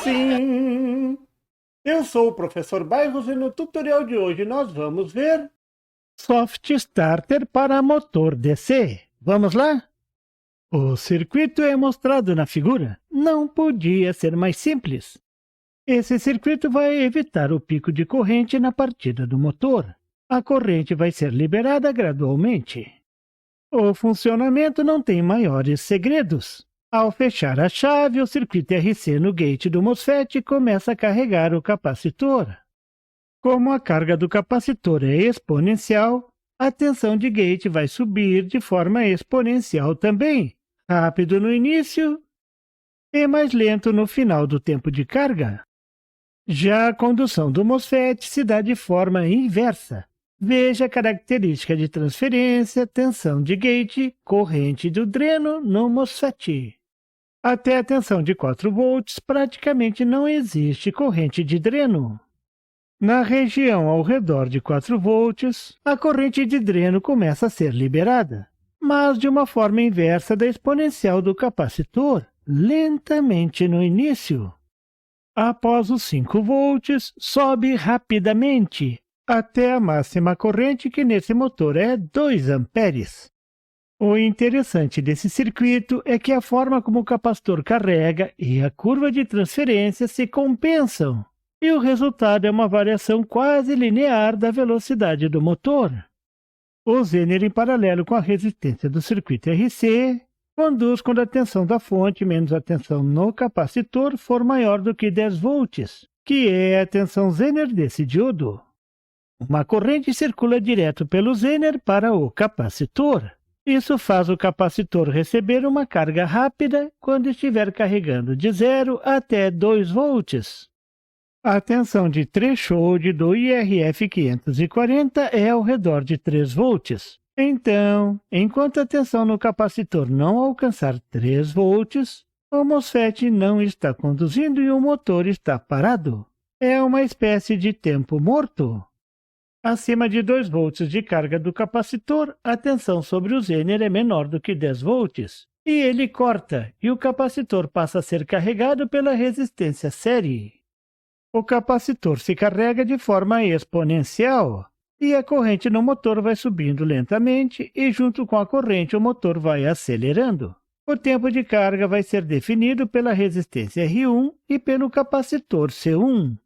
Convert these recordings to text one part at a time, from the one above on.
Sim, eu sou o professor Bairros e no tutorial de hoje nós vamos ver Soft Starter para motor DC. Vamos lá? O circuito é mostrado na figura. Não podia ser mais simples. Esse circuito vai evitar o pico de corrente na partida do motor. A corrente vai ser liberada gradualmente. O funcionamento não tem maiores segredos. Ao fechar a chave, o circuito RC no gate do MOSFET começa a carregar o capacitor. Como a carga do capacitor é exponencial, a tensão de gate vai subir de forma exponencial também, rápido no início e mais lento no final do tempo de carga. Já a condução do MOSFET se dá de forma inversa. Veja a característica de transferência, tensão de gate, corrente do dreno no MOSFET. Até a tensão de 4 volts, praticamente não existe corrente de dreno. Na região ao redor de 4 volts, a corrente de dreno começa a ser liberada, mas de uma forma inversa da exponencial do capacitor, lentamente no início. Após os 5 volts, sobe rapidamente, até a máxima corrente, que nesse motor é 2 amperes. O interessante desse circuito é que a forma como o capacitor carrega e a curva de transferência se compensam, e o resultado é uma variação quase linear da velocidade do motor. O Zener, em paralelo com a resistência do circuito RC, conduz quando a tensão da fonte menos a tensão no capacitor for maior do que 10 volts, que é a tensão Zener desse diodo. Uma corrente circula direto pelo Zener para o capacitor. Isso faz o capacitor receber uma carga rápida quando estiver carregando de 0 até 2 volts. A tensão de threshold do IRF 540 é ao redor de 3 volts. Então, enquanto a tensão no capacitor não alcançar 3 volts, o MOSFET não está conduzindo e o motor está parado. É uma espécie de tempo morto. Acima de 2 volts de carga do capacitor, a tensão sobre o Zener é menor do que 10 volts, e ele corta, e o capacitor passa a ser carregado pela resistência série. O capacitor se carrega de forma exponencial, e a corrente no motor vai subindo lentamente, e junto com a corrente o motor vai acelerando. O tempo de carga vai ser definido pela resistência R1 e pelo capacitor C1.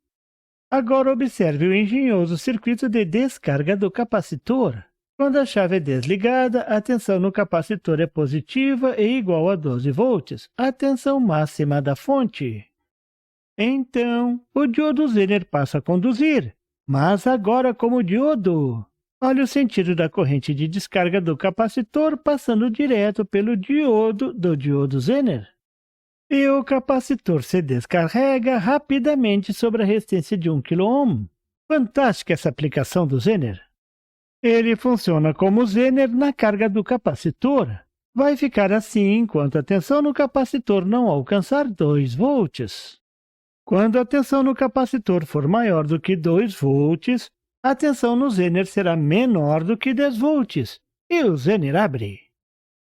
Agora observe o engenhoso circuito de descarga do capacitor. Quando a chave é desligada, a tensão no capacitor é positiva e igual a 12 volts, a tensão máxima da fonte. Então, o diodo Zener passa a conduzir, mas agora como diodo. Olha o sentido da corrente de descarga do capacitor passando direto pelo diodo do diodo Zener. E o capacitor se descarrega rapidamente sobre a resistência de 1 kΩ. Fantástica essa aplicação do Zener. Ele funciona como Zener na carga do capacitor. Vai ficar assim enquanto a tensão no capacitor não alcançar 2 volts. Quando a tensão no capacitor for maior do que 2 volts, a tensão no Zener será menor do que 10 volts, e o Zener abre.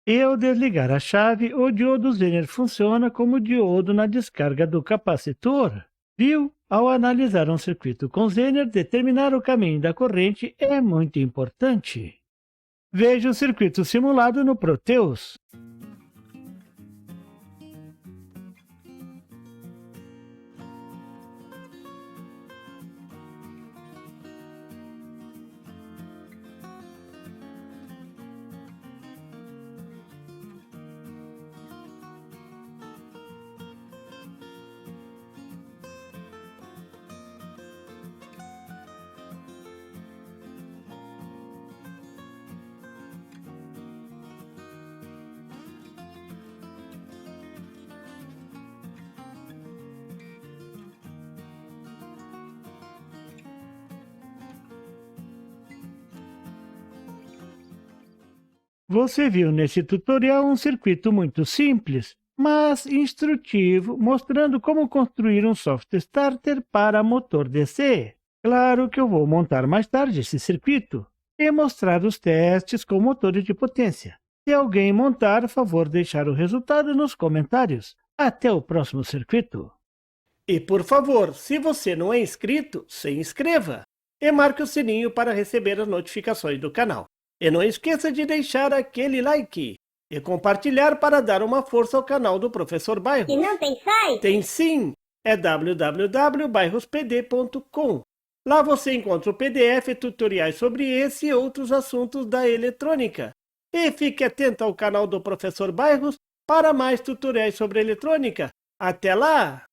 E ao desligar a chave, o diodo Zener funciona como diodo na descarga do capacitor. Viu? Ao analisar um circuito com Zener, determinar o caminho da corrente é muito importante. Veja o circuito simulado no Proteus. Você viu nesse tutorial um circuito muito simples, mas instrutivo, mostrando como construir um soft starter para motor DC. Claro que eu vou montar mais tarde esse circuito e mostrar os testes com motores de potência. Se alguém montar, por favor deixar o resultado nos comentários. Até o próximo circuito. E por favor, se você não é inscrito, se inscreva. E marque o sininho para receber as notificações do canal. E não esqueça de deixar aquele like. E compartilhar para dar uma força ao canal do Professor Bairros. E não tem site? Tem sim! É www.bairrospd.com. Lá você encontra o PDF e tutoriais sobre esse e outros assuntos da eletrônica. E fique atento ao canal do Professor Bairros para mais tutoriais sobre eletrônica. Até lá!